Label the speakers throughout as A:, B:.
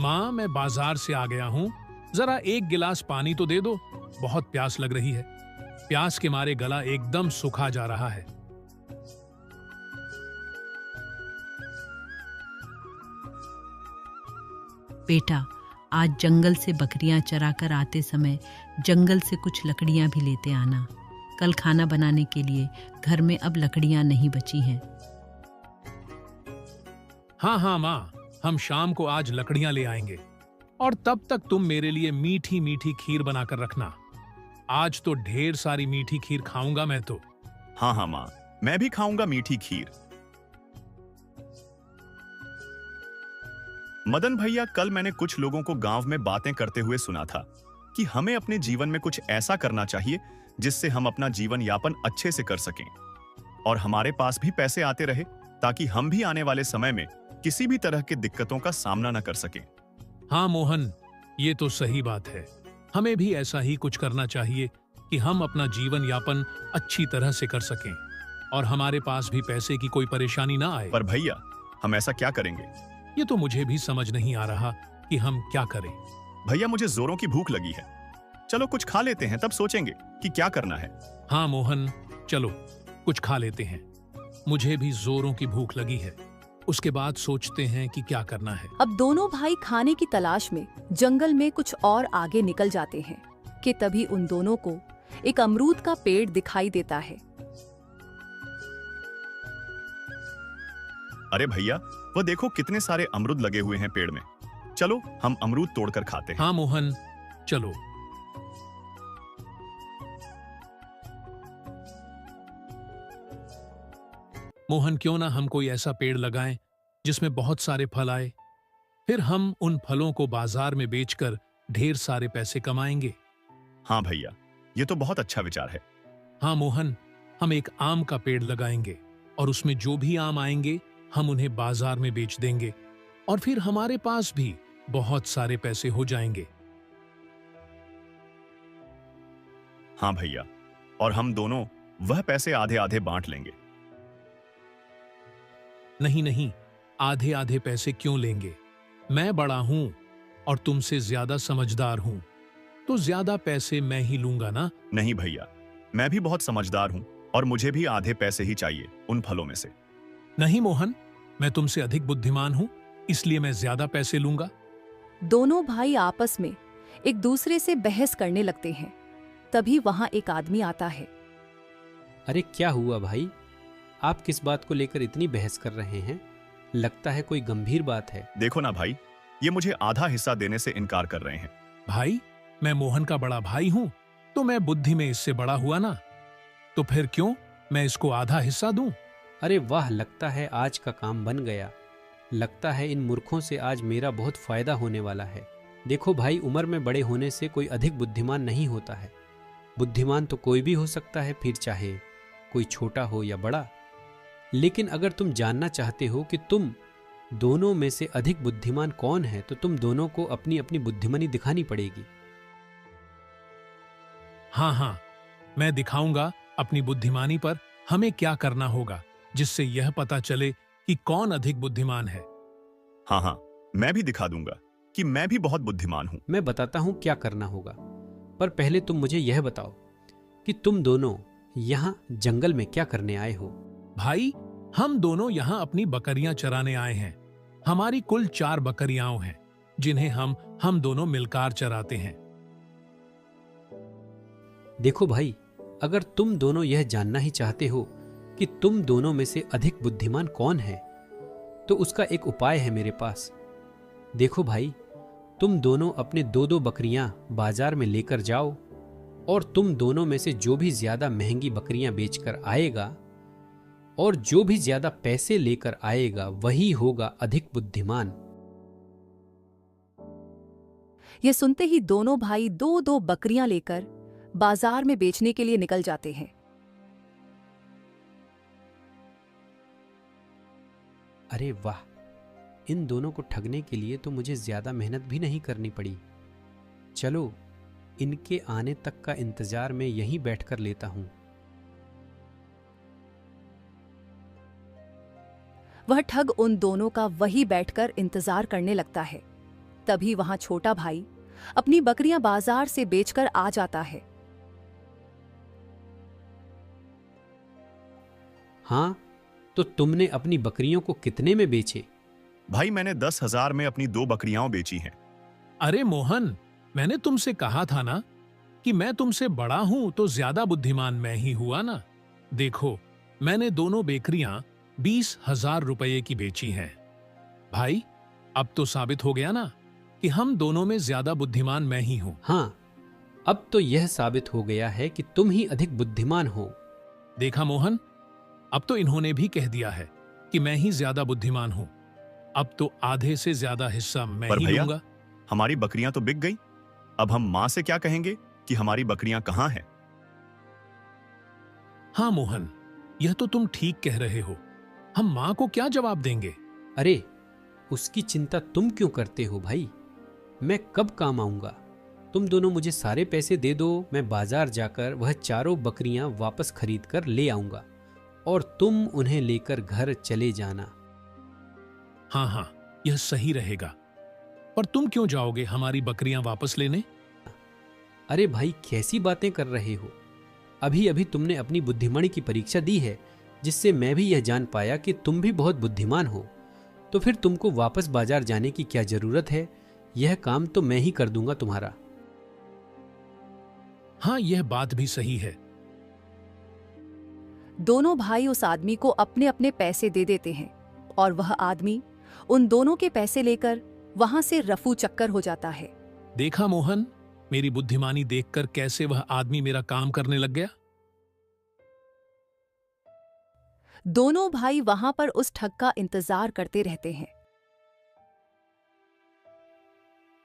A: माँ, मैं बाजार से आ गया हूँ। जरा एक गिलास पानी तो दे दो, बहुत प्यास लग रही है। प्यास के मारे गला एकदम सूखा जा रहा है।
B: बेटा, आज जंगल से बकरियां चराकर आते समय जंगल से कुछ लकड़ियां भी लेते आना। कल खाना बनाने के लिए घर में अब लकड़ियां नहीं बची हैं।
A: हाँ हाँ माँ, हम शाम को आज लकड़ियां ले आएंगे और तब तक तुम मेरे लिए मीठी मीठी खीर बनाकर रखना। आज तो ढेर सारी मीठी खीर खाऊंगा मैं तो।
C: हाँ हाँ माँ, मैं भी खाऊंगा मीठी खीर। मदन भैया, कल मैंने कुछ लोगों को गांव में बातें करते हुए सुना था कि हमें अपने जीवन में कुछ ऐसा करना चाहिए जिससे हम अपना जीवन यापन अच्छे से कर सकें और हमारे पास भी पैसे आते रहे, ताकि हम भी आने वाले समय में किसी भी तरह की दिक्कतों का सामना न कर सकें।
A: हाँ मोहन, ये तो सही बात है। हमें भी ऐसा ही कुछ करना चाहिए कि हम अपना जीवन यापन अच्छी तरह से कर सकें और हमारे पास भी पैसे की कोई परेशानी ना आए।
C: पर भैया, हम ऐसा क्या करेंगे?
A: ये तो मुझे भी समझ नहीं आ रहा कि हम क्या करें।
C: भैया, मुझे जोरों की भूख लगी है। चलो कुछ खा लेते हैं, तब सोचेंगे कि क्या करना है।
A: हाँ मोहन, चलो कुछ खा लेते हैं। मुझे भी जोरों की भूख लगी है। उसके बाद सोचते हैं कि क्या करना है।
D: अब दोनों भाई खाने की तलाश में जंगल में कुछ और आगे निकल जाते हैं कि तभी उन दोनों को एक अमरूद का पेड़ दिखाई देता है।
C: अरे भैया, वो देखो कितने सारे अमरूद लगे हुए हैं पेड़ में। चलो हम अमरूद तोड़कर खाते हैं।
A: हाँ मोहन, चलो। मोहन, क्यों ना हम कोई ऐसा पेड़ लगाएं जिसमें बहुत सारे फल आए। फिर हम उन फलों को बाजार में बेचकर ढेर सारे पैसे कमाएंगे।
C: हाँ भैया, ये तो बहुत अच्छा विचार है।
A: हाँ मोहन, हम एक आम का पेड़ लगाएंगे और उसमें जो भी आम आएंगे हम उन्हें बाजार में बेच देंगे और फिर हमारे पास भी बहुत सारे पैसे हो जाएंगे।
C: हाँ भैया, और हम दोनों वह पैसे आधे आधे बांट लेंगे।
A: नहीं नहीं, आधे आधे पैसे क्यों लेंगे? मैं बड़ा हूं और तुमसे ज्यादा समझदार हूं, तो ज्यादा पैसे मैं ही लूंगा ना।
C: नहीं भैया, मैं भी बहुत समझदार हूं और मुझे भी आधे पैसे ही चाहिए उन फलों में से।
A: नहीं मोहन, मैं तुमसे अधिक बुद्धिमान हूं, इसलिए मैं ज्यादा पैसे लूंगा।
D: दोनों भाई आपस में एक दूसरे से बहस करने लगते हैं। तभी वहां एक आदमी आता है।
E: अरे क्या हुआ भाई, आप किस बात को लेकर इतनी बहस कर रहे हैं? लगता है कोई गंभीर बात है।
C: देखो ना भाई, ये मुझे आधा हिस्सा देने से इनकार कर रहे हैं।
A: भाई, मैं मोहन का बड़ा भाई हूं, तो मैं बुद्धि में इससे बड़ा हुआ ना, तो फिर क्यों मैं इसको आधा हिस्सा दूं?
E: अरे वाह, लगता है आज का काम बन गया। लगता है इन मूर्खों से आज मेरा बहुत फायदा होने वाला है। देखो भाई, उम्र में बड़े होने से कोई अधिक बुद्धिमान नहीं होता है। बुद्धिमान तो कोई भी हो सकता है, फिर चाहे कोई छोटा हो या बड़ा। लेकिन अगर तुम जानना चाहते हो कि तुम दोनों में से अधिक बुद्धिमान कौन है, तो तुम दोनों को अपनी अपनी बुद्धिमानी दिखानी पड़ेगी।
A: हाँ हाँ, मैं दिखाऊंगा अपनी बुद्धिमानी पर हमें क्या करना होगा, जिससे यह पता चले कि कौन अधिक बुद्धिमान है।
C: हाँ हाँ, मैं भी दिखा दूंगा कि मैं भी बहुत बुद्धिमान हूं।
E: मैं बताता हूं क्या करना होगा, पर पहले तुम मुझे यह बताओ कि तुम दोनों यहाँ जंगल में क्या करने आए हो?
A: भाई, हम दोनों यहाँ अपनी बकरियां चराने आए हैं। हमारी कुल 4 बकरियां हैं, जिन्हें हम दोनों मिलकर चराते हैं।
E: देखो भाई, अगर तुम दोनों यह जानना ही चाहते हो कि तुम दोनों में से अधिक बुद्धिमान कौन है, तो उसका एक उपाय है मेरे पास। देखो भाई, तुम दोनों अपने 2-2 बकरियां बाजार में लेकर जाओ और तुम दोनों में से जो भी ज्यादा महंगी बकरियां बेचकर आएगा और जो भी ज्यादा पैसे लेकर आएगा, वही होगा अधिक बुद्धिमान।
D: ये सुनते ही दोनों भाई 2-2 बकरियां लेकर बाजार में बेचने के लिए निकल जाते हैं।
E: अरे वाह, इन दोनों को ठगने के लिए तो मुझे ज्यादा मेहनत भी नहीं करनी पड़ी। चलो, इनके आने तक का इंतजार मैं यहीं बैठकर लेता हूं।
D: वह ठग उन दोनों का वहीं बैठकर इंतजार करने लगता है। तभी वहां छोटा भाई अपनी बकरियां बाजार से बेचकर आ जाता है।
E: हाँ, तो तुमने अपनी बकरियों को कितने में बेचे?
C: भाई मैंने 10,000 में अपनी 2 बकरियां बेची हैं।
A: अरे मोहन, मैंने तुमसे कहा था ना कि मैं तुमसे बड़ा हूं तो ज्यादा बुद्धिमान मैं ही हुआ ना। देखो, मैंने दोनों बकरियां 20,000 रुपये की बेची हैं। भाई, अब तो साबित हो गया ना कि हम दोनों में ज्यादा बुद्धिमान मैं ही हूं।
E: हाँ, अब तो यह साबित हो गया है कि तुम ही अधिक बुद्धिमान हो।
A: देखा मोहन, अब तो इन्होंने भी कह दिया है कि मैं ही ज्यादा बुद्धिमान हूं। अब तो आधे से ज्यादा हिस्सा मैं
C: पर
A: ही
C: भैया,
A: लूंगा।
C: हमारी बकरियां तो बिक गई। अब हम मां से क्या कहेंगे कि हमारी बकरियां कहां हैं?
A: हाँ मोहन, यह तो तुम ठीक कह रहे हो। हम मां को क्या जवाब देंगे?
E: अरे, उसकी चिंता तुम क्यों करते हो भाई? मैं कब काम आऊंगा? तुम दोनों मुझे सारे पैसे दे दो, मैं बाजार जाकर वह चारों बकरियां वापस खरीद कर ले आऊंगा और तुम उन्हें लेकर घर चले जाना।
A: हाँ हाँ, यह सही रहेगा। पर तुम क्यों जाओगे हमारी बकरियां वापस लेने?
E: अरे भाई, कैसी बातें कर रहे हो? अभी अभी तुमने अपनी बुद्धिमानी की परीक्षा दी है, जिससे मैं भी यह जान पाया कि तुम भी बहुत बुद्धिमान हो। तो फिर तुमको वापस बाजार जाने की क्या जरूरत है? यह काम तो मैं ही कर दूंगा तुम्हारा।
A: हाँ, यह बात भी सही है।
D: दोनों भाई उस आदमी को अपने अपने पैसे दे देते हैं और वह आदमी उन दोनों के पैसे लेकर वहां से रफू चक्कर हो जाता है।
A: देखा मोहन, मेरी बुद्धिमानी देखकर कैसे वह आदमी मेरा काम करने लग गया।
D: दोनों भाई वहां पर उस ठग का इंतजार करते रहते हैं।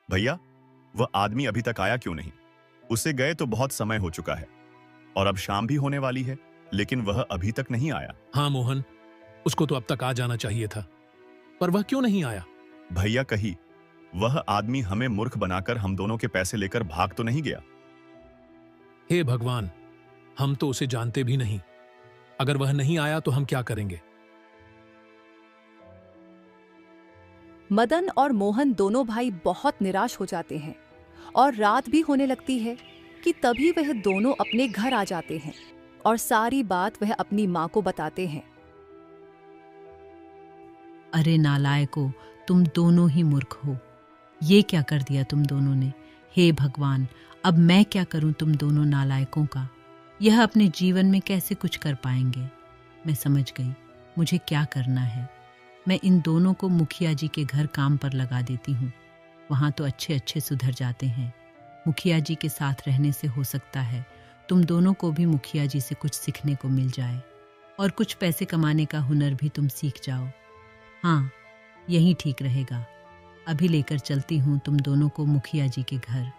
C: भैया, वह आदमी अभी तक आया क्यों नहीं? उसे गए तो बहुत समय हो चुका है और अब शाम भी होने वाली है, लेकिन वह अभी तक नहीं आया।
A: हाँ मोहन, उसको तो अब तक आ जाना चाहिए था, पर वह क्यों नहीं आया?
C: भैया, कहीं वह आदमी हमें मूर्ख बनाकर हम दोनों के पैसे लेकर भाग तो नहीं गया?
A: हे भगवान, हम तो उसे जानते भी नहीं। अगर वह नहीं आया तो हम क्या करेंगे?
D: मदन और मोहन दोनों भाई बहुत निराश हो जाते हैं और रात भी होने लगती है कि तभी वह दोनों अपने घर आ जाते हैं और सारी बात वह अपनी मां को बताते हैं।
B: अरे नालायको, तुम दोनों ही मूर्ख हो। ये क्या कर दिया तुम दोनों ने? हे भगवान, अब मैं क्या करूं तुम दोनों नालायकों का? यह अपने जीवन में कैसे कुछ कर पाएंगे? मैं समझ गई मुझे क्या करना है। मैं इन दोनों को मुखिया जी के घर काम पर लगा देती हूँ। वहाँ तो अच्छे अच्छे सुधर जाते हैं। मुखिया जी के साथ रहने से हो सकता है तुम दोनों को भी मुखिया जी से कुछ सीखने को मिल जाए और कुछ पैसे कमाने का हुनर भी तुम सीख जाओ। हाँ, यही ठीक रहेगा। अभी लेकर चलती हूँ तुम दोनों को मुखिया जी के घर।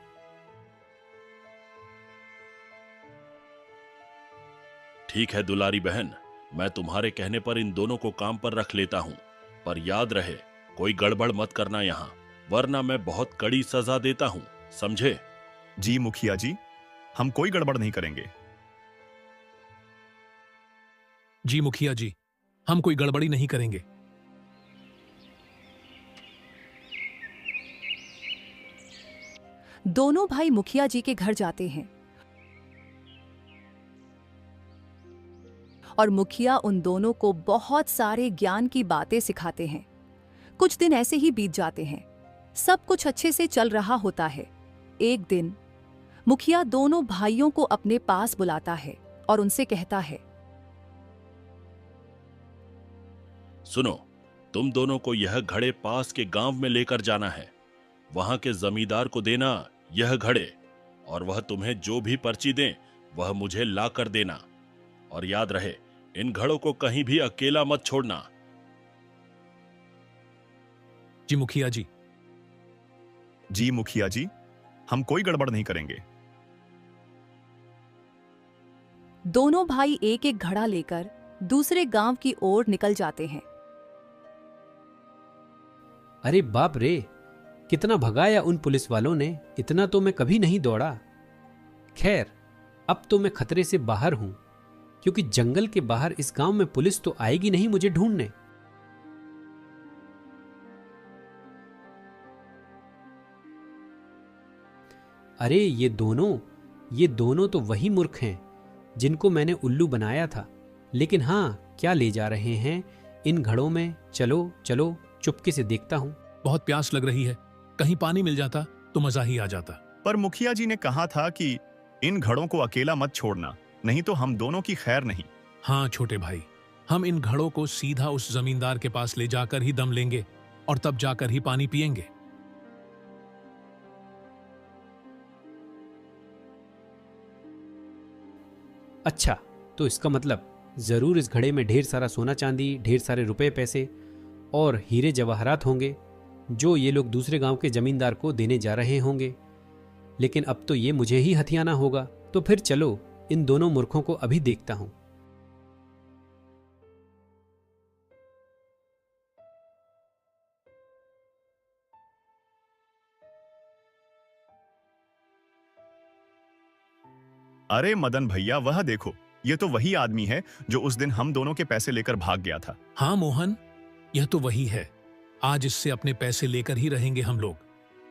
F: ठीक है दुलारी बहन, मैं तुम्हारे कहने पर इन दोनों को काम पर रख लेता हूँ, पर याद रहे कोई गड़बड़ मत करना यहाँ, वरना मैं बहुत कड़ी सजा देता हूँ, समझे?
C: जी मुखिया जी, हम कोई गड़बड़ नहीं करेंगे।
A: जी मुखिया जी, हम कोई गड़बड़ी नहीं करेंगे।
D: दोनों भाई मुखिया जी के घर जाते हैं और मुखिया उन दोनों को बहुत सारे ज्ञान की बातें सिखाते हैं। कुछ दिन ऐसे ही बीत जाते हैं। सब कुछ अच्छे से चल रहा होता है। एक दिन मुखिया दोनों भाइयों को अपने पास बुलाता है और उनसे कहता है,
F: सुनो, तुम दोनों को यह घड़े पास के गांव में लेकर जाना है। वहां के जमींदार को देना यह घड़े, और वह तुम्हें जो भी पर्ची दें वह मुझे ला कर देना। और याद रहे, इन घड़ों को कहीं भी अकेला मत छोड़ना।
A: जी मुखिया जी।
C: जी मुखिया जी, हम कोई गड़बड़ नहीं करेंगे।
D: दोनों भाई एक एक घड़ा लेकर दूसरे गांव की ओर निकल जाते हैं।
E: अरे बाप रे, कितना भगाया उन पुलिस वालों ने, इतना तो मैं कभी नहीं दौड़ा। खैर, अब तो मैं खतरे से बाहर हूं, क्योंकि जंगल के बाहर इस गांव में पुलिस तो आएगी नहीं मुझे ढूंढने। अरे ये दोनों तो वही मूर्ख हैं जिनको मैंने उल्लू बनाया था। लेकिन हाँ, क्या ले जा रहे हैं इन घड़ों में? चलो चलो, चुपके से देखता हूँ।
A: बहुत प्यास लग रही है, कहीं पानी मिल जाता तो मजा ही आ जाता।
C: पर मुखिया जी ने कहा था कि इन घड़ों को अकेला मत छोड़ना, नहीं तो हम दोनों की खैर नहीं।
A: हाँ छोटे भाई, हम इन घड़ों को सीधा उस जमींदार के पास ले जाकर ही दम लेंगे और तब जाकर ही पानी पिएंगे।
E: अच्छा, तो इसका मतलब जरूर इस घड़े में ढेर सारा सोना चांदी, ढेर सारे रुपए पैसे और हीरे जवाहरात होंगे जो ये लोग दूसरे गांव के जमींदार को देने जा रहे होंगे। लेकिन अब तो ये मुझे ही हथियाना होगा। तो फिर चलो इन दोनों मूर्खों को अभी देखता हूं।
C: अरे मदन भैया, वह देखो, ये तो वही आदमी है जो उस दिन हम दोनों के पैसे लेकर भाग गया था।
A: हाँ मोहन, यह तो वही है। आज इससे अपने पैसे लेकर ही रहेंगे हम लोग।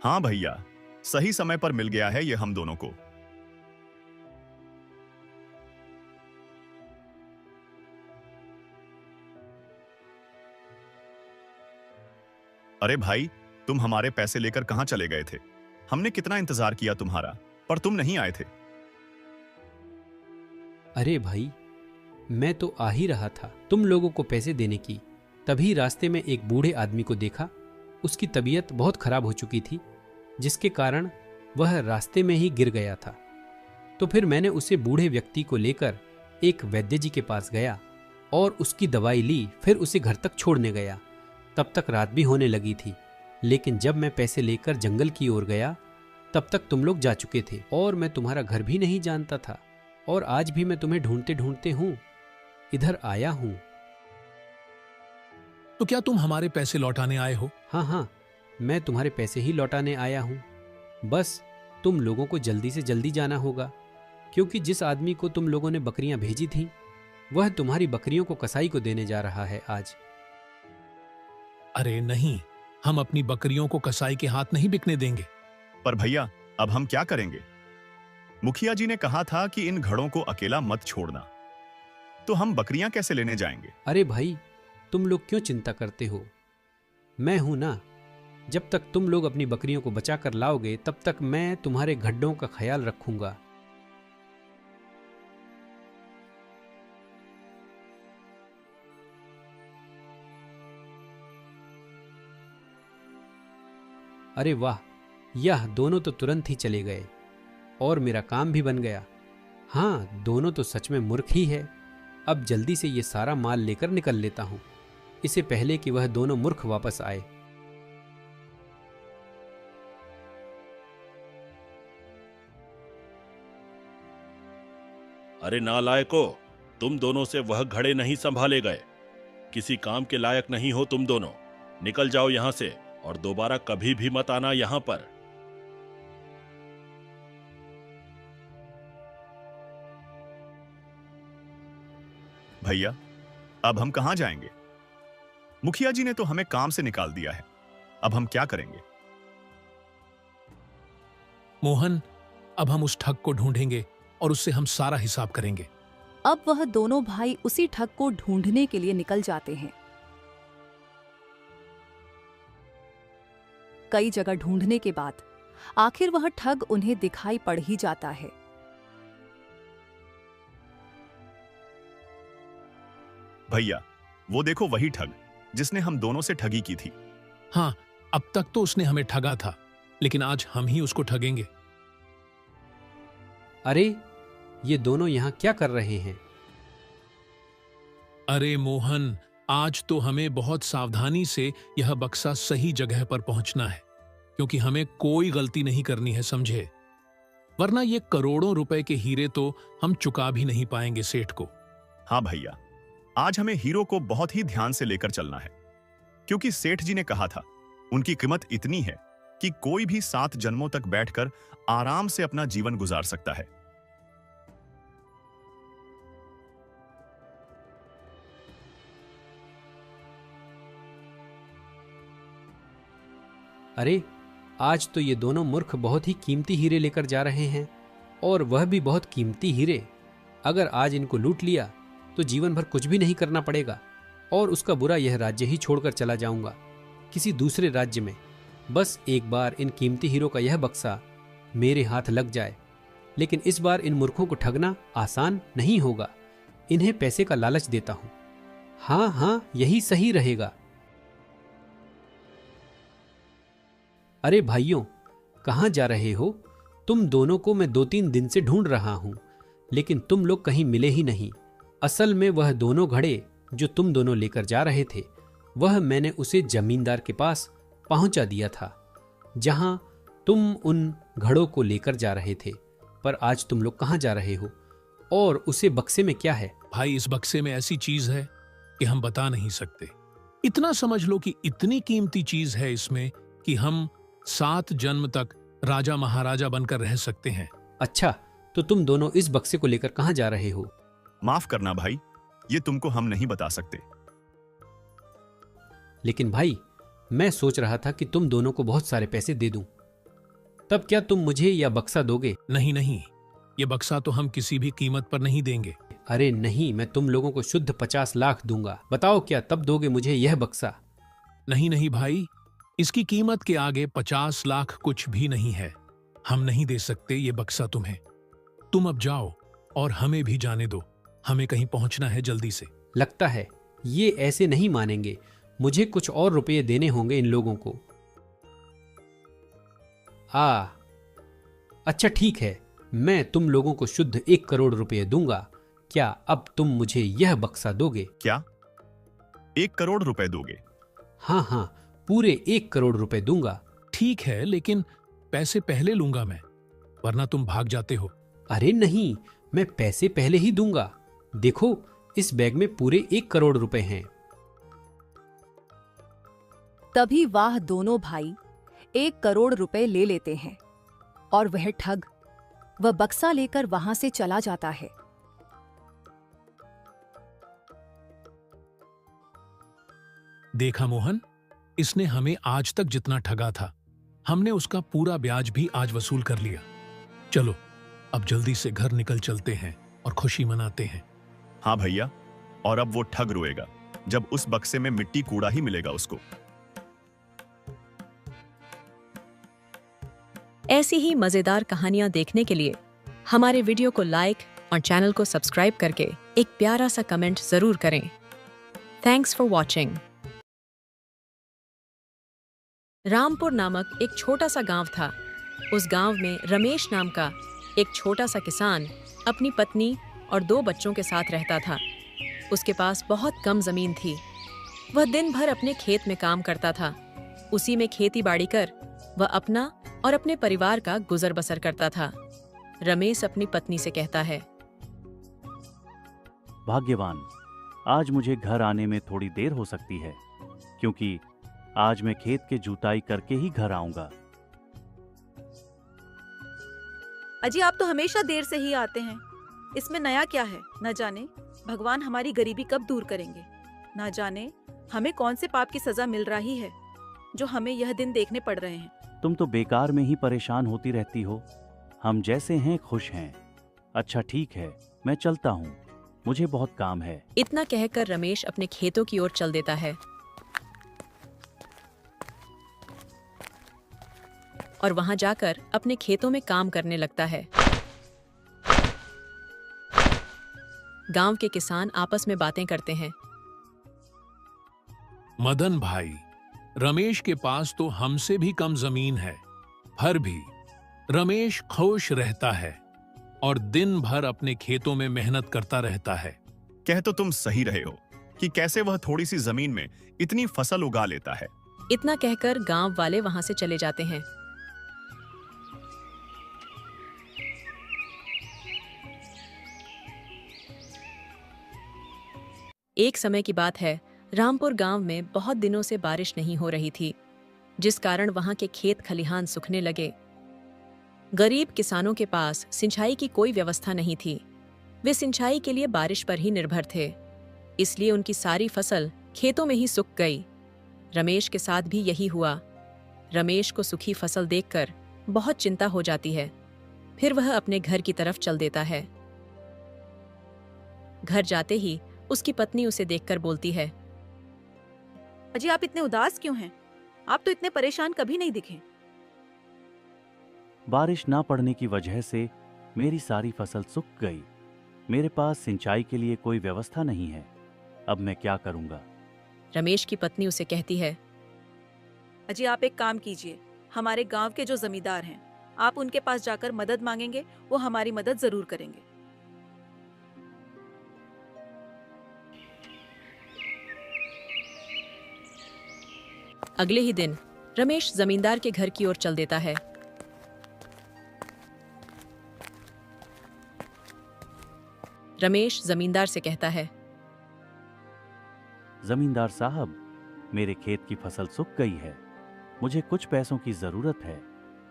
C: हाँ भैया, सही समय पर मिल गया है ये हम दोनों को। अरे भाई, तुम हमारे पैसे लेकर कहां चले गए थे? हमने कितना इंतजार किया तुम्हारा, पर तुम नहीं आए थे।
E: अरे भाई, मैं तो आ ही रहा था तुम लोगों को पैसे देने की। तभी रास्ते में एक बूढ़े आदमी को देखा। उसकी तबीयत बहुत खराब हो चुकी थी, जिसके कारण वह रास्ते में ही गिर गया था। तो फिर मैंने उसे बूढ़े व्यक्ति को लेकर एक वैद्य जी के पास गया और उसकी दवाई ली। फिर उसे घर तक छोड़ने गया। तब तक रात भी होने लगी थी। लेकिन जब मैं पैसे लेकर जंगल की ओर गया, तब तक तुम लोग जा चुके थे और मैं तुम्हारा घर भी नहीं जानता था। और आज भी मैं तुम्हें ढूंढते ढूंढते हूं इधर आया हूं।
A: तो क्या तुम हमारे पैसे लौटाने आए हो?
E: हाँ, मैं तुम्हारे पैसे ही लौटाने आया हूं। बस तुम लोगों को जल्दी से जल्दी जाना होगा, क्योंकि जिस आदमी को तुम लोगों ने बकरियां भेजी थीं, वह तुम्हारी बकरियों को कसाई को देने जा रहा है आज।
A: अरे नहीं, हम अपनी बकरियों को कसाई के हाथ नहीं बिकने देंगे।
C: पर भैया, अब हम क्या करेंगे? मुखिया जी ने कहा था कि इन घड़ों को अकेला मत छोड़ना, तो हम बकरियां कैसे लेने जाएंगे?
E: अरे भाई, तुम लोग क्यों चिंता करते हो? मैं हूं ना। जब तक तुम लोग अपनी बकरियों को बचा कर लाओगे, तब तक मैं तुम्हारे गड्ढों का ख्याल रखूंगा। अरे वाह, यह दोनों तो तुरंत ही चले गए और मेरा काम भी बन गया। हाँ, दोनों तो सच में मूर्ख ही है। अब जल्दी से ये सारा माल लेकर निकल लेता हूं, इससे पहले कि वह दोनों मूर्ख वापस आए।
F: अरे नालायको, तुम दोनों से वह घड़े नहीं संभाले गए। किसी काम के लायक नहीं हो तुम दोनों। निकल जाओ यहां से और दोबारा कभी भी मत आना यहां पर।
C: भैया, अब हम कहां जाएंगे? मुखिया जी ने तो हमें काम से निकाल दिया है। अब हम क्या करेंगे?
A: मोहन, अब हम उस ठग को ढूंढेंगे और उससे हम सारा हिसाब करेंगे।
D: अब वह दोनों भाई उसी ठग को ढूंढने के लिए निकल जाते हैं। कई जगह ढूंढने के बाद आखिर वह ठग उन्हें दिखाई पड़ ही जाता है।
C: भैया, वो देखो, वही ठग जिसने हम दोनों से ठगी की थी।
A: हाँ, अब तक तो उसने हमें ठगा था, लेकिन आज हम ही उसको ठगेंगे।
E: अरे, ये दोनों यहां क्या कर रहे हैं?
A: अरे मोहन, आज तो हमें बहुत सावधानी से यह बक्सा सही जगह पर पहुंचना है, क्योंकि हमें कोई गलती नहीं करनी है, समझे? वरना ये करोड़ों रुपए के हीरे तो हम चुका भी नहीं पाएंगे सेठ को।
C: हाँ भैया, आज हमें हीरो को बहुत ही ध्यान से लेकर चलना है, क्योंकि सेठ जी ने कहा था उनकी कीमत इतनी है कि कोई भी 7 जन्मों तक बैठकर आराम से अपना जीवन गुजार सकता है।
E: अरे, आज तो ये दोनों मूर्ख बहुत ही कीमती हीरे लेकर जा रहे हैं, और वह भी बहुत कीमती हीरे। अगर आज इनको लूट लिया तो जीवन भर कुछ भी नहीं करना पड़ेगा, और उसका बुरा यह राज्य ही छोड़कर चला जाऊंगा किसी दूसरे राज्य में। बस एक बार इन कीमती हीरों का यह बक्सा मेरे हाथ लग जाए। लेकिन इस बार इन मूर्खों को ठगना आसान नहीं होगा। इन्हें पैसे का लालच देता हूं। हाँ हाँ, यही सही रहेगा। अरे भाइयों, कहाँ जा रहे हो? तुम दोनों को मैं 2-3 दिन से ढूंढ रहा हूं, लेकिन तुम लोग कहीं मिले ही नहीं। असल में वह दोनों घड़े जो तुम दोनों लेकर जा रहे थे, वह मैंने उसे जमींदार के पास पहुंचा दिया था, जहां तुम उन घड़ों को लेकर जा रहे थे। पर आज तुम लोग कहाँ जा रहे हो, और उसे बक्से में क्या है?
A: भाई, इस बक्से में ऐसी चीज है कि हम बता नहीं सकते। इतना समझ लो कि इतनी कीमती चीज है इसमें कि हम 7 जन्म तक राजा महाराजा बनकर रह सकते हैं।
E: अच्छा, तो तुम दोनों इस बक्से को लेकर कहाँ जा रहे हो?
C: माफ करना भाई, ये तुमको हम नहीं बता सकते।
E: लेकिन भाई, मैं सोच रहा था कि तुम दोनों को बहुत सारे पैसे दे दूं। तब क्या तुम मुझे यह बक्सा दोगे?
A: नहीं नहीं, ये बक्सा तो हम किसी भी कीमत पर नहीं देंगे।
E: अरे नहीं, मैं तुम लोगों को शुद्ध 50 लाख दूंगा। बताओ, क्या तब दोगे मुझे यह बक्सा?
A: नहीं नहीं भाई, इसकी कीमत के आगे 50 लाख कुछ भी नहीं है। हम नहीं दे सकते ये बक्सा तुम्हें। तुम अब जाओ और हमें भी जाने दो, हमें कहीं पहुंचना है जल्दी से।
E: लगता है ये ऐसे नहीं मानेंगे। मुझे कुछ और रुपये देने होंगे इन लोगों को। अच्छा ठीक है, मैं तुम लोगों को शुद्ध 1 करोड़ रुपये दूंगा। क्या अब तुम मुझे यह बक्सा दोगे?
C: क्या 1 करोड़ रुपए दोगे?
E: हाँ हाँ, पूरे 1 करोड़ रुपए दूंगा।
A: ठीक है, लेकिन पैसे पहले लूंगा मैं, वरना तुम भाग जाते हो।
E: अरे नहीं, मैं पैसे पहले ही दूंगा। देखो, इस बैग में पूरे 1 करोड़ रुपए हैं।
D: तभी वह दोनों भाई 1 करोड़ रुपए ले लेते हैं और वह ठग वह बक्सा लेकर वहां से चला जाता है।
A: देखा मोहन, इसने हमें आज तक जितना ठगा था, हमने उसका पूरा ब्याज भी आज वसूल कर लिया। चलो अब जल्दी से घर निकल चलते हैं और खुशी मनाते हैं।
C: हाँ भैया, और अब वो ठग रोएगा जब उस बक्से में मिट्टी कूड़ा ही मिलेगा उसको।
G: ऐसी ही मजेदार कहानियां देखने के लिए हमारे वीडियो को लाइक और चैनल को सब्सक्राइब करके एक प्यारा सा कमेंट जरूर करें। Thanks for watching. रामपुर नामक एक छोटा सा गांव था। उस गांव में रमेश नाम का एक छोटा सा किसान अपनी पत्नी और 2 बच्चों के साथ रहता था। उसके पास बहुत कम जमीन थी। वह दिन भर अपने खेत में काम करता था। उसी में खेती बाड़ी कर वह अपना और अपने परिवार का गुजर बसर करता था। रमेश अपनी पत्नी से कहता है,
H: भाग्यवान, आज मुझे घर आने में थोड़ी देर हो सकती है, क्योंकि आज मैं खेत के जुताई करके ही घर आऊंगा।
I: अजी, आप तो हमेशा देर से ही आते हैं, इसमें नया क्या है? न जाने भगवान हमारी गरीबी कब दूर करेंगे। न जाने हमें कौन से पाप की सजा मिल रही है जो हमें यह दिन देखने पड़ रहे हैं।
H: तुम तो बेकार में ही परेशान होती रहती हो। हम जैसे हैं खुश हैं। अच्छा ठीक है, मैं चलता हूँ, मुझे बहुत काम है।
G: इतना कहकर रमेश अपने खेतों की ओर चल देता है और वहां जाकर अपने खेतों में काम करने लगता है। गांव के किसान आपस में बातें करते हैं।
A: मदन भाई, रमेश के पास तो हमसे भी कम जमीन है, फिर भी रमेश खुश रहता है और दिन भर अपने खेतों में मेहनत करता रहता है।
C: कह तो तुम सही रहे हो कि कैसे वह थोड़ी सी जमीन में इतनी फसल उगा लेता है।
G: इतना कहकर गांव वाले वहां से चले जाते हैं। एक समय की बात है, रामपुर गांव में बहुत दिनों से बारिश नहीं हो रही थी, जिस कारण वहां के खेत खलिहान सूखने लगे। गरीब किसानों के पास सिंचाई की कोई व्यवस्था नहीं थी। वे सिंचाई के लिए बारिश पर ही निर्भर थे, इसलिए उनकी सारी फसल खेतों में ही सूख गई। रमेश के साथ भी यही हुआ। रमेश को सूखी फसल देखकर बहुत चिंता हो जाती है। फिर वह अपने घर की तरफ चल देता है। घर जाते ही उसकी पत्नी उसे देखकर बोलती है,
I: अजी आप इतने उदास क्यों हैं? आप तो इतने परेशान कभी नहीं दिखे।
H: बारिश ना पड़ने की वजह से मेरी सारी फसल सूख गई। मेरे पास सिंचाई के लिए कोई व्यवस्था नहीं है। अब मैं क्या करूंगा?
G: रमेश की पत्नी उसे कहती है,
I: अजी आप एक काम कीजिए, हमारे गांव के जो जमींदार हैं, आप उनके पास जाकर मदद मांगेंगे, वो हमारी मदद जरूर करेंगे।
G: अगले ही दिन रमेश जमींदार के घर की ओर चल देता है। रमेश जमींदार से कहता है,
H: जमींदार साहब, मेरे खेत की फसल सूख गई है। मुझे कुछ पैसों की जरूरत है।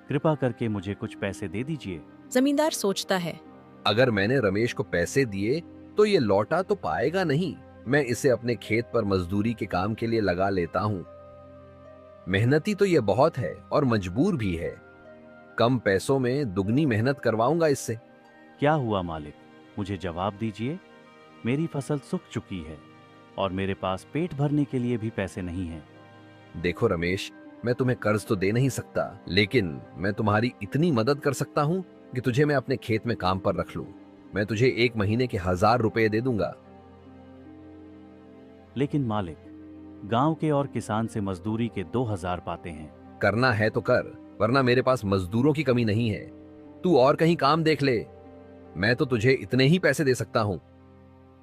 H: कृपा करके मुझे कुछ पैसे दे दीजिए।
G: जमींदार सोचता है,
J: अगर मैंने रमेश को पैसे दिए तो ये लौटा तो पाएगा नहीं। मैं इसे अपने खेत पर मजदूरी के काम के लिए लगा लेता हूँ। मेहनती तो ये बहुत है और मजबूर भी है। कम पैसों में दुगनी मेहनत करवाऊंगा इससे।
H: क्या हुआ मालिक? मुझे जवाब दीजिए। मेरी फसल सूख चुकी है और मेरे पास पेट भरने के लिए भी पैसे नहीं हैं।
J: देखो रमेश, मैं तुम्हें कर्ज तो दे नहीं सकता, लेकिन मैं तुम्हारी इतनी मदद कर सकता हूँ कि तुझे मैं अपने खेत में काम पर रख लूं। मैं तुझे 1 महीने के 1000 रुपए दे दूंगा।
H: लेकिन मालिक, गांव के और किसान से मजदूरी के 2000 पाते हैं।
J: करना है तो कर, वरना मेरे पास मजदूरों की कमी नहीं है। तू और कहीं काम देख ले। मैं तो तुझे इतने ही पैसे दे सकता हूँ।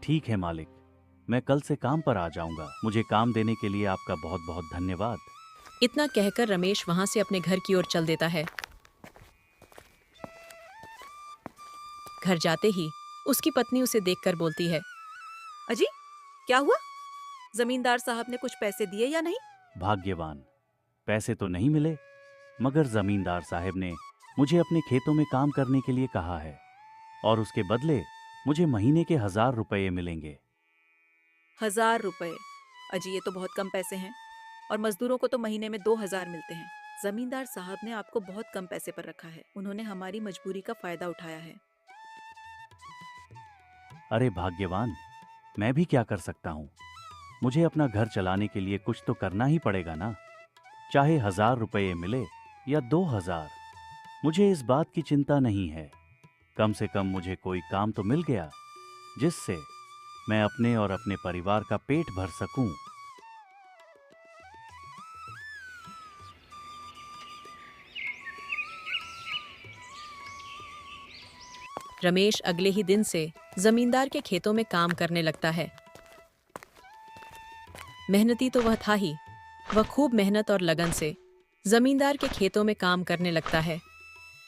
H: ठीक है मालिक, मैं कल से काम पर आ जाऊंगा। मुझे काम देने के लिए आपका बहुत बहुत धन्यवाद।
G: इतना कहकर रमेश वहां से अपने घर की ओर चल देता है। घर जाते ही उसकी पत्नी उसे देखकर बोलती है,
I: अजी क्या हुआ? जमींदार साहब ने कुछ पैसे दिए या नहीं?
H: भाग्यवान, पैसे तो नहीं मिले, मगर जमींदार साहब ने मुझे अपने खेतों में काम करने के लिए कहा है और उसके बदले मुझे महीने के 1000 रुपये मिलेंगे।
I: 1000 रुपए? अजी ये तो बहुत कम पैसे हैं, और मजदूरों को तो महीने में 2000 मिलते हैं। जमींदार साहब ने आपको बहुत कम पैसे पर रखा है। उन्होंने हमारी मजबूरी का फायदा उठाया है।
H: अरे भाग्यवान, मैं भी क्या कर सकता हूँ? मुझे अपना घर चलाने के लिए कुछ तो करना ही पड़ेगा ना। चाहे 1000 रुपये मिले या 2000, मुझे इस बात की चिंता नहीं है। कम से कम मुझे कोई काम तो मिल गया जिससे मैं अपने और अपने परिवार का पेट भर सकूं।
G: रमेश अगले ही दिन से जमींदार के खेतों में काम करने लगता है। मेहनती तो वह था ही, वह खूब मेहनत और लगन से जमींदार के खेतों में काम करने लगता है।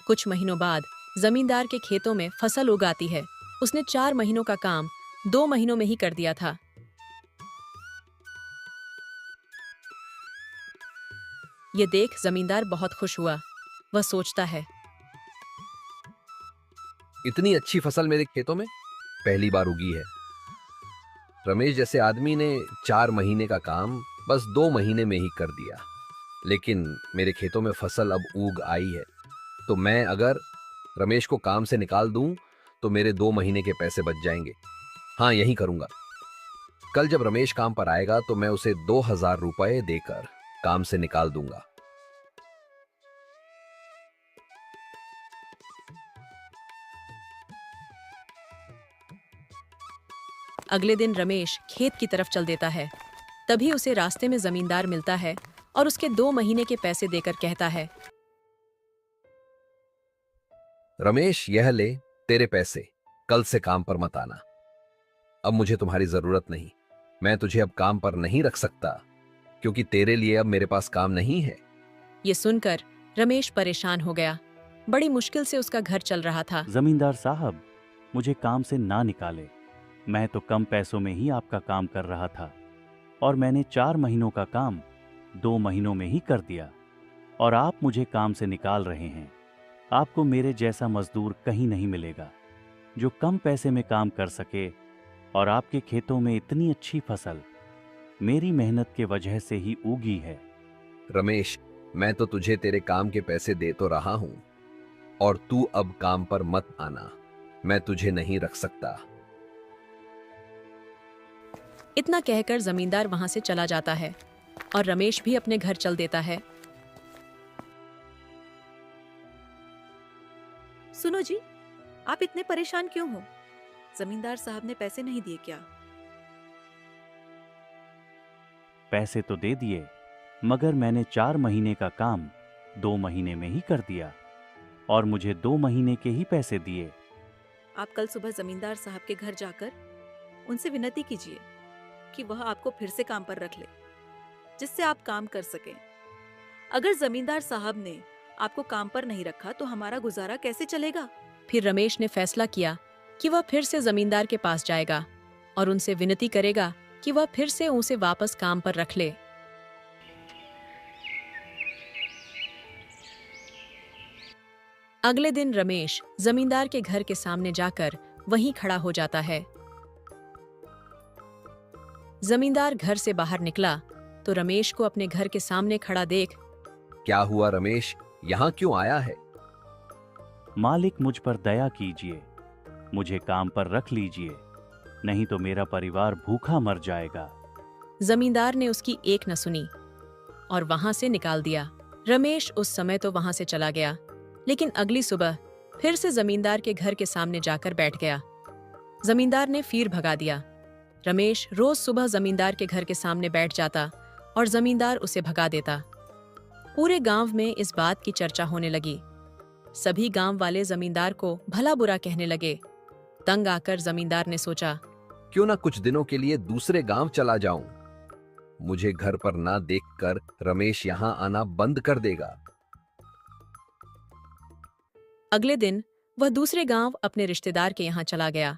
G: कुछ महीनों बाद जमींदार के खेतों में फसल उग आती है। उसने 4 महीनों का काम 2 महीनों में ही कर दिया था। ये देख जमींदार बहुत खुश हुआ। वह सोचता है,
J: इतनी अच्छी फसल मेरे खेतों में पहली बार उगी है। रमेश जैसे आदमी ने 4 महीने का काम बस 2 महीने में ही कर दिया। लेकिन मेरे खेतों में फसल अब उग आई है, तो मैं अगर रमेश को काम से निकाल दूं तो मेरे 2 महीने के पैसे बच जाएंगे। हाँ, यही करूंगा। कल जब रमेश काम पर आएगा तो मैं उसे 2000 रुपए देकर काम से निकाल दूंगा।
G: अगले दिन रमेश खेत की तरफ चल देता है। तभी उसे रास्ते में जमींदार मिलता है और उसके 2 महीने के पैसे देकर कहता है,
J: रमेश यह ले तेरे पैसे, कल से काम पर मत आना। अब मुझे तुम्हारी जरूरत नहीं। मैं तुझे अब काम पर नहीं रख सकता क्योंकि तेरे लिए अब मेरे पास काम नहीं है।
G: ये सुनकर रमेश परेशान हो गया। बड़ी मुश्किल से उसका घर चल रहा था।
H: जमींदार साहब, मुझे काम से ना निकाले। मैं तो कम पैसों में ही आपका काम कर रहा था और मैंने 4 महीनों का काम 2 महीनों में ही कर दिया और आप मुझे काम से निकाल रहे हैं। आपको मेरे जैसा मजदूर कहीं नहीं मिलेगा जो कम पैसे में काम कर सके और आपके खेतों में इतनी अच्छी फसल मेरी मेहनत के वजह से ही उगी है।
J: रमेश, मैं तो तुझे तेरे काम के पैसे दे तो रहा हूं, और तू अब काम पर मत आना, मैं तुझे नहीं रख सकता।
G: इतना कहकर जमींदार वहां से चला जाता है और रमेश भी अपने घर चल देता है।
I: सुनो जी, आप इतने परेशान क्यों हो? जमींदार साहब ने पैसे नहीं दिए क्या?
H: पैसे तो दे दिए, मगर मैंने 4 महीने का काम 2 महीने में ही कर दिया, और मुझे 2 महीने के ही पैसे दिए।
I: आप कल सुबह जमींदार साहब के घर जाकर उनसे विनती कीजिए कि वह आपको फिर से काम पर रख ले, जिससे आप काम कर सकें। अगर जमींदार साहब ने आपको काम पर नहीं रखा तो हमारा गुजारा कैसे चलेगा?
G: फिर रमेश ने फैसला किया कि वह फिर से जमींदार के पास जाएगा और उनसे विनती करेगा कि वह फिर से उसे वापस काम पर रख ले। अगले दिन रमेश जमींदार के घर के सामने जाकर वहीं खड़ा हो जाता है। जमींदार घर से बाहर निकला तो रमेश को अपने घर के सामने खड़ा देख,
J: क्या हुआ रमेश, यहाँ क्यों आया है?
H: मालिक, मुझ पर दया कीजिए, मुझे काम पर रख लीजिए, नहीं तो मेरा परिवार भूखा मर जाएगा।
G: जमींदार ने उसकी एक न सुनी और वहां से निकाल दिया। रमेश उस समय तो वहां से चला गया, लेकिन अगली सुबह फिर से जमींदार के घर के सामने जाकर बैठ गया। जमींदार ने फिर भगा दिया। रमेश रोज सुबह जमींदार के घर के सामने बैठ जाता और जमींदार उसे भगा देता। पूरे गांव में इस बात की चर्चा होने लगी। सभी गांव वाले जमींदार को भला बुरा कहने लगे। तंग आकर जमींदार ने सोचा,
J: क्यों ना कुछ दिनों के लिए दूसरे गांव चला जाऊं। मुझे घर पर ना देखकर रमेश यहाँ आना बंद कर देगा।
G: अगले दिन वह दूसरे गांव अपने रिश्तेदार के यहाँ चला गया।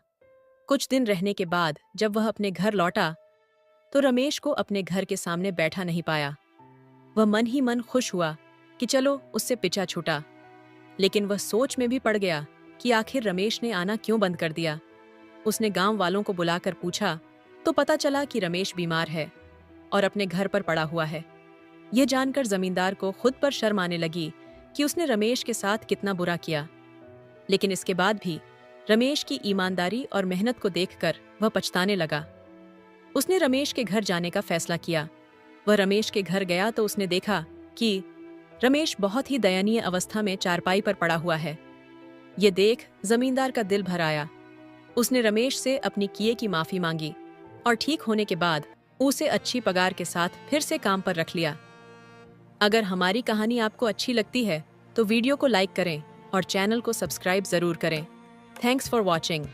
G: कुछ दिन रहने के बाद जब वह अपने घर लौटा तो रमेश को अपने घर के सामने बैठा नहीं पाया। वह मन ही मन खुश हुआ कि चलो उससे पीछा छूटा, लेकिन वह सोच में भी पड़ गया कि आखिर रमेश ने आना क्यों बंद कर दिया। उसने गांव वालों को बुलाकर पूछा तो पता चला कि रमेश बीमार है और अपने घर पर पड़ा हुआ है। यह जानकर जमींदार को खुद पर शर्म आने लगी कि उसने रमेश के साथ कितना बुरा किया, लेकिन इसके बाद भी रमेश की ईमानदारी और मेहनत को देखकर वह पछताने लगा। उसने रमेश के घर जाने का फैसला किया। वह रमेश के घर गया तो उसने देखा कि रमेश बहुत ही दयनीय अवस्था में चारपाई पर पड़ा हुआ है। ये देख जमींदार का दिल भर आया। उसने रमेश से अपनी किए की माफी मांगी और ठीक होने के बाद उसे अच्छी पगार के साथ फिर से काम पर रख लिया। अगर हमारी कहानी आपको अच्छी लगती है तो वीडियो को लाइक करें और चैनल को सब्सक्राइब जरूर करें। Thanks for watching.